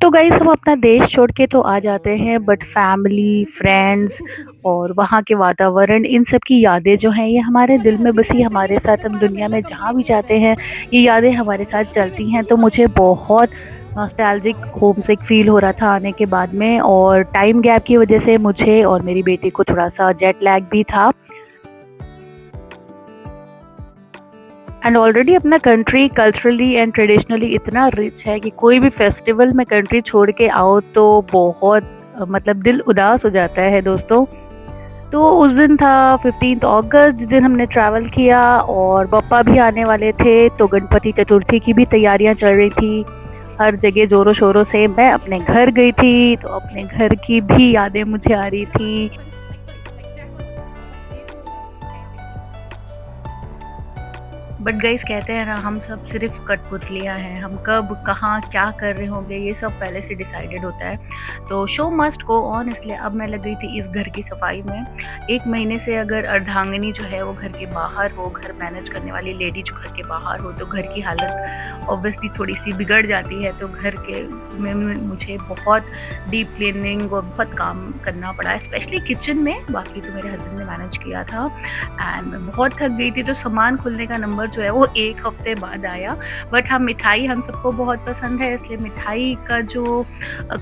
तो गाइस हम अपना देश छोड़ के तो आ जाते हैं, बट फैमिली, फ्रेंड्स और वहाँ के वातावरण, इन सब की यादें जो हैं ये हमारे दिल में बसी, हमारे साथ हम दुनिया में जहाँ भी जाते हैं ये यादें हमारे साथ चलती हैं। तो मुझे बहुत नॉस्टैल्जिक, होमसिक फील हो रहा था आने के बाद में, और टाइम गैप की वजह से मुझे और मेरी बेटी को थोड़ा सा जेट लैग भी था। एंड ऑलरेडी अपना कंट्री कल्चरली एंड ट्रेडिशनली इतना रिच है कि कोई भी फेस्टिवल में कंट्री छोड़ के आओ तो बहुत मतलब दिल उदास हो जाता है दोस्तों। तो उस दिन था 15 अगस्त, जिस दिन हमने ट्रैवल किया और पापा भी आने वाले थे, तो गणपति चतुर्थी की भी तैयारियां चल रही थी हर जगह ज़ोरों शोरों से। मैं अपने घर गई थी तो अपने घर की भी यादें मुझे आ रही थी। बट गाइस कहते हैं ना, हम सब सिर्फ कठपुतलियाँ हैं, हम कब कहाँ क्या कर रहे होंगे ये सब पहले से डिसाइडेड होता है। तो शो मस्ट गो ऑन, इसलिए अब मैं लग गई थी इस घर की सफाई में। 1 महीने से अगर अर्धांगिनी जो है वो घर के बाहर हो, घर मैनेज करने वाली लेडी जो घर के बाहर हो, तो घर की हालत ऑब्वियसली थोड़ी सी बिगड़ जाती है। तो घर के में मुझे बहुत डीप क्लीनिंग और बहुत काम करना पड़ा, स्पेशली किचन में। बाकी तो मेरे हस्बैंड ने मैनेज किया था। एंड मैं बहुत थक गई थी, तो सामान खुलने का नंबर जो है वो 1 हफ्ते बाद आया। बट हाँ, मिठाई हम सबको बहुत पसंद है, इसलिए मिठाई का जो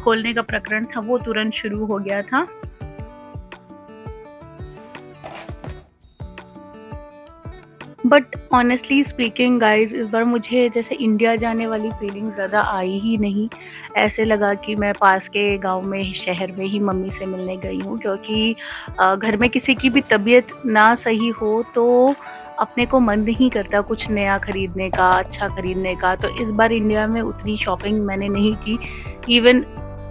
खोलने का प्रकरण था वो तुरंत शुरू हो गया था। बट ऑनेस्टली स्पीकिंग गाइज, इस बार मुझे जैसे इंडिया जाने वाली फीलिंग ज़्यादा आई ही नहीं। ऐसे लगा कि मैं पास के गांव में, शहर में ही मम्मी से मिलने गई हूँ, क्योंकि घर में किसी की भी तबीयत ना सही हो तो अपने को मन नहीं करता कुछ नया खरीदने का, अच्छा खरीदने का। तो इस बार इंडिया में उतनी शॉपिंग मैंने नहीं की। इवन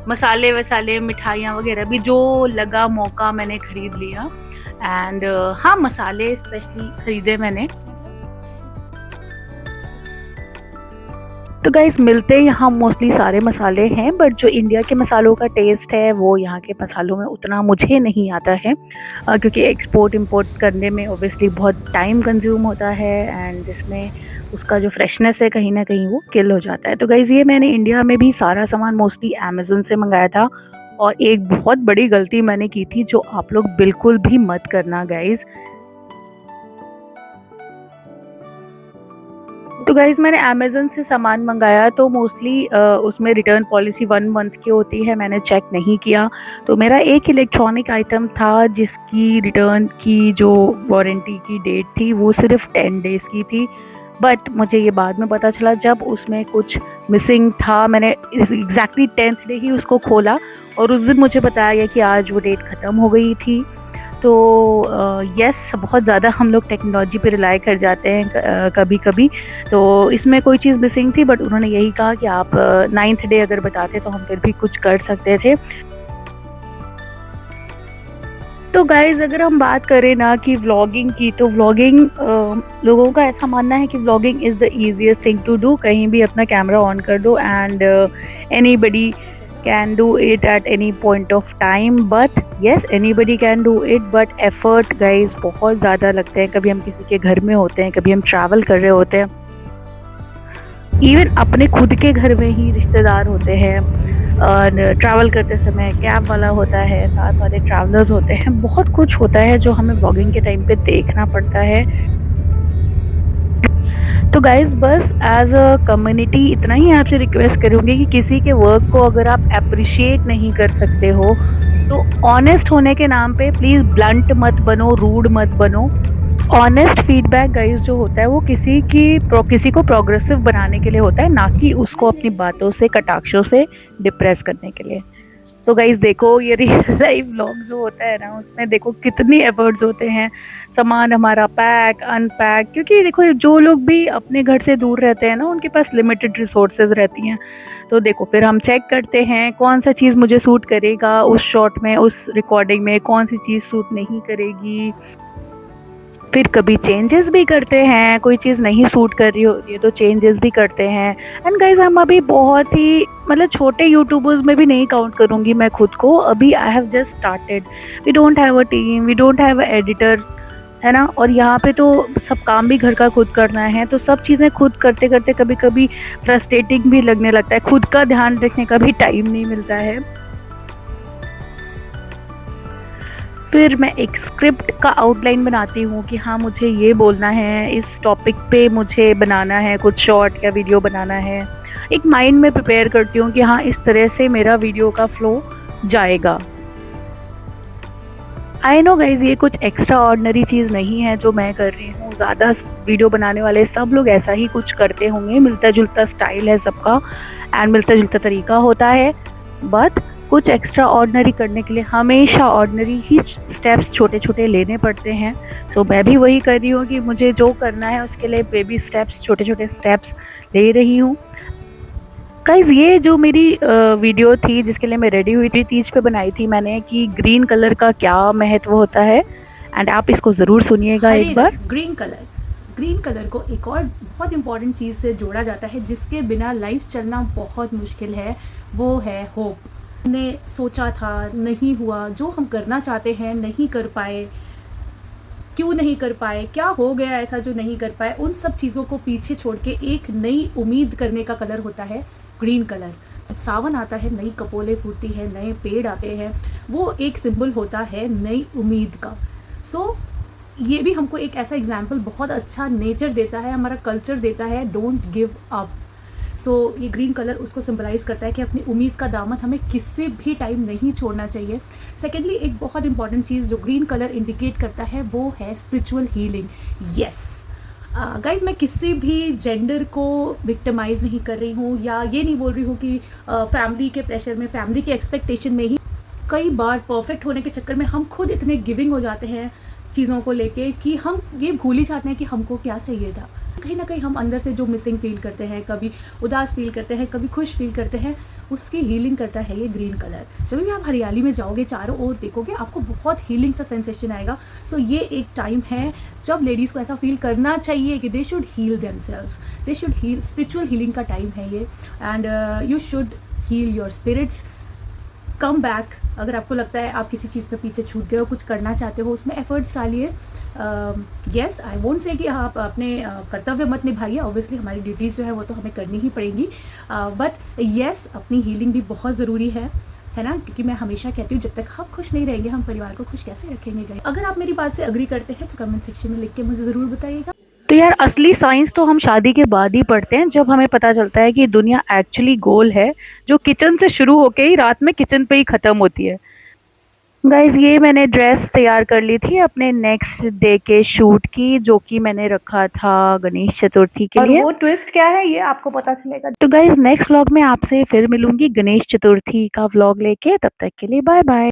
मसाले वसाले, मिठाइयाँ वगैरह भी जो लगा मौका मैंने खरीद लिया। एंड हाँ, मसाले स्पेशली खरीदे मैंने। तो गाइस मिलते यहाँ मोस्टली सारे मसाले हैं, बट जो इंडिया के मसालों का टेस्ट है वो यहाँ के मसालों में उतना मुझे नहीं आता है, क्योंकि एक्सपोर्ट इंपोर्ट करने में ओबियसली बहुत टाइम कंज्यूम होता है, एंड जिसमें उसका जो फ्रेशनेस है कहीं ना कहीं वो किल हो जाता है। तो गाइस ये मैंने इंडिया में भी सारा सामान मोस्टली अमेज़न से मंगाया था, और एक बहुत बड़ी गलती मैंने की थी जो आप लोग बिल्कुल भी मत करना गाइस। तो गाइज़ मैंने अमेज़न से सामान मंगाया, तो मोस्टली उसमें रिटर्न पॉलिसी 1 मंथ की होती है, मैंने चेक नहीं किया। तो मेरा एक इलेक्ट्रॉनिक आइटम था जिसकी रिटर्न की जो वारंटी की डेट थी वो सिर्फ़ 10 डेज़ की थी। बट मुझे ये बाद में पता चला जब उसमें कुछ मिसिंग था। मैंने एग्जैक्टली 10th डे ही उसको खोला, और उस दिन मुझे बताया गया कि आज वो डेट ख़त्म हो गई थी। तो यस, बहुत ज़्यादा हम लोग टेक्नोलॉजी पे रिलाई कर जाते हैं कभी कभी। तो इसमें कोई चीज़ मिसिंग थी, बट उन्होंने यही कहा कि आप 9th डे अगर बताते तो हम फिर भी कुछ कर सकते थे। तो गाइज़ अगर हम बात करें ना कि व्लॉगिंग की, तो व्लॉगिंग लोगों का ऐसा मानना है कि vlogging is the easiest thing to do. कहीं भी अपना कैमरा ऑन कर दो and anybody can do it at any point of time. But yes, anybody can do it, but effort guys बहुत ज़्यादा लगते हैं। कभी हम किसी के घर में होते हैं, कभी हम ट्रैवल कर रहे होते हैं, इवन अपने खुद के घर में ही रिश्तेदार होते हैं, और ट्रैवल करते समय कैब वाला होता है, साथ वाले ट्रैवलर्स होते हैं, बहुत कुछ होता है जो हमें व्लॉगिंग के टाइम पे देखना पड़ता है। तो गाइज़ बस एज़ अ कम्युनिटी इतना ही आपसे रिक्वेस्ट करूँगी कि किसी के वर्क को अगर आप एप्रिशिएट नहीं कर सकते हो, तो ऑनेस्ट होने के नाम पे प्लीज़ ब्लंट मत बनो, रूड मत बनो। ऑनेस्ट फीडबैक गाइस जो होता है वो किसी को प्रोग्रेसिव बनाने के लिए होता है, ना कि उसको अपनी बातों से, कटाक्षों से डिप्रेस करने के लिए। सो गाइस देखो, ये रियल लाइफ व्लॉग जो होता है ना, उसमें देखो कितनी एफर्ट्स होते हैं, सामान हमारा पैक अनपैक। क्योंकि देखो जो लोग भी अपने घर से दूर रहते हैं ना, उनके पास लिमिटेड रिसोर्सेज रहती हैं। तो देखो फिर हम चेक करते हैं कौन सा चीज़ मुझे सूट करेगा उस शॉट में, उस रिकॉर्डिंग में, कौन सी चीज़ सूट नहीं करेगी। फिर कभी चेंजेस भी करते हैं, कोई चीज़ नहीं सूट कर रही होती है तो चेंजेस भी करते हैं। एंड गाइज हम अभी बहुत ही मतलब छोटे यूट्यूबर्स में भी नहीं काउंट करूँगी मैं खुद को। अभी I have just started, we don't have a team, we don't have a editor, है ना? और यहाँ पे तो सब काम भी घर का खुद करना है, तो सब चीज़ें खुद करते-करते कभी-कभी फ्रस्ट्रेटिंग भी लगने लगता है, खुद का ध्यान रखने का भी टाइम नहीं मिलता है। फिर मैं एक स्क्रिप्ट का आउटलाइन बनाती हूँ कि हाँ, मुझे ये बोलना है, इस टॉपिक पे मुझे बनाना है, कुछ शॉर्ट या वीडियो बनाना है। एक माइंड में प्रिपेयर करती हूँ कि हाँ, इस तरह से मेरा वीडियो का फ्लो जाएगा। आई नो गाइज़, ये कुछ एक्स्ट्रा ऑर्डिनरी चीज़ नहीं है जो मैं कर रही हूँ, ज़्यादा वीडियो बनाने वाले सब लोग ऐसा ही कुछ करते होंगे, मिलता-जुलता स्टाइल है सबका एंड मिलता-जुलता तरीका होता है। बट कुछ एक्स्ट्रा ऑर्डिनरी करने के लिए हमेशा ऑर्डिनरी ही स्टेप्स छोटे-छोटे लेने पड़ते हैं। सो मैं भी वही कर रही हूँ कि मुझे जो करना है उसके लिए बेबी स्टेप्स, छोटे-छोटे स्टेप्स ले रही हूँ। गाइज़, ये जो मेरी वीडियो थी जिसके लिए मैं रेडी हुई थी, तीज पे बनाई थी मैंने कि ग्रीन कलर का क्या महत्व होता है, एंड आप इसको ज़रूर सुनिएगा एक बार। ग्रीन कलर को एक और बहुत इंपॉर्टेंट चीज़ से जोड़ा जाता है जिसके बिना लाइफ चलना बहुत मुश्किल है, वो है होप। हमने सोचा था, नहीं हुआ, जो हम करना चाहते हैं नहीं कर पाए, क्यों नहीं कर पाए, क्या हो गया ऐसा जो नहीं कर पाए, उन सब चीज़ों को पीछे छोड़ के एक नई उम्मीद करने का कलर होता है ग्रीन कलर। जब सावन आता है, नई कपोलें फूटती है, नए पेड़ आते हैं, वो एक सिंबल होता है नई उम्मीद का। सो ये भी हमको एक ऐसा एग्जाम्पल बहुत अच्छा नेचर देता है, हमारा कल्चर देता है, डोंट गिव अप। सो ये ग्रीन कलर उसको सिंबलाइज करता है कि अपनी उम्मीद का दामन हमें किसी भी टाइम नहीं छोड़ना चाहिए। सेकेंडली, एक बहुत इंपॉर्टेंट चीज़ जो ग्रीन कलर इंडिकेट करता है वो है स्पिरिचुअल हीलिंग। यस गाइज, मैं किसी भी जेंडर को विक्टिमाइज नहीं कर रही हूँ या ये नहीं बोल रही हूँ कि फैमिली के प्रेशर में, फैमिली के एक्सपेक्टेशन में ही कई बार परफेक्ट होने के चक्कर में हम खुद इतने गिविंग हो जाते हैं चीज़ों को लेके कि हम ये भूल ही जाते हैं कि हमको क्या चाहिए था। कहीं ना कहीं हम अंदर से जो मिसिंग फील करते हैं, कभी उदास फील करते हैं, कभी खुश फील करते हैं, उसकी हीलिंग करता है ये ग्रीन कलर। जब भी आप हरियाली में जाओगे, चारों ओर देखोगे, आपको बहुत हीलिंग सा सेंसेशन आएगा। सो ये एक टाइम है जब लेडीज़ को ऐसा फील करना चाहिए कि they should heal themselves, they should heal. Spiritual healing का टाइम है ये, and you should heal your spirits. Come back. अगर आपको लगता है आप किसी चीज़ पे पीछे छूट गए हो, कुछ करना चाहते हो, उसमें एफर्ट्स डालिए। येस, आई वोंट से कि आप अपने कर्तव्य मत निभाइए, ऑब्वियसली हमारी ड्यूटीज़ जो है वो तो हमें करनी ही पड़ेंगी, बट येस, अपनी हीलिंग भी बहुत ज़रूरी है ना, क्योंकि मैं हमेशा कहती हूँ जब तक हम खुश नहीं रहेंगे हम परिवार को खुश कैसे रखेंगे। अगर आप मेरी बात से अग्री करते हैं तो कमेंट सेक्शन में लिख के मुझे ज़रूर बताइएगा। तो यार, असली साइंस तो हम शादी के बाद ही पढ़ते हैं, जब हमें पता चलता है कि दुनिया एक्चुअली गोल है, जो किचन से शुरू होके ही रात में किचन पे ही खत्म होती है। गाइज, ये मैंने ड्रेस तैयार कर ली थी अपने नेक्स्ट डे के शूट की, जो कि मैंने रखा था गणेश चतुर्थी के लिए। और वो ट्विस्ट क्या है ये आपको पता चलेगा। तो गाइज, नेक्स्ट व्लॉग में आपसे फिर मिलूंगी गणेश चतुर्थी का व्लॉग लेके। तब तक के लिए बाय बाय।